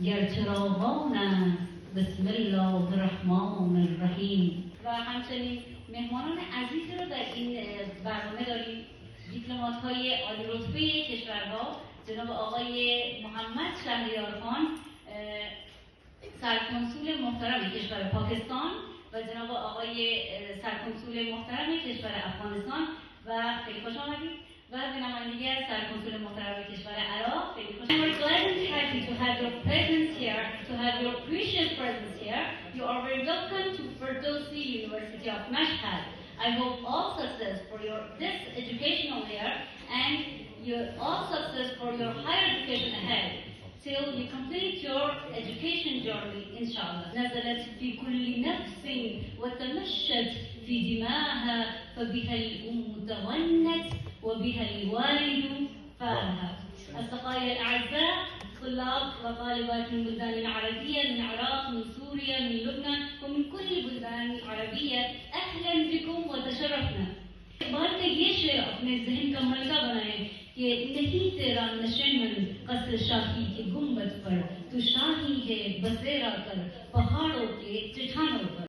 گرچراغانند بسم الله الرحمن الرحیم. و همچنین مهمانان عزیزی رو در این برنامه داریم، دیپلمات‌های عالی رتبه کشورها، جناب آقای محمد شهریارخان سرکنسول محترم کشور پاکستان و جناب آقای سرکنسول محترم کشور افغانستان و خیلی خوش آمدید. و به نمایندگی از سرکنسول محترم کشور عراق خیلی خوش آمدید. We're glad and happy to have your presence here, to have your precious presence here. You are very welcome to Ferdowsi University of Mashhad. I hope all success for this educational year and all success for your higher education ahead till you complete your education journey inshallah. نزلت في كل نفس وتمشت في دماها فبها الأم تغنت وبها الوالد فاها. أصدقائي الأعزاء، طلاب وطالبات من بلدان العربية، من العراق، من سوريا، من لبنان ومن كل البلدان العربية، أهلا بكم وتشرفنا. बात का ये शेर अपने जहन का मलका बनाएं कि नहीं तेरा नशेमन कसर शाही के गुंबद पर, तू शाही है बसेरा कर पहाड़ों के चट्टानों पर।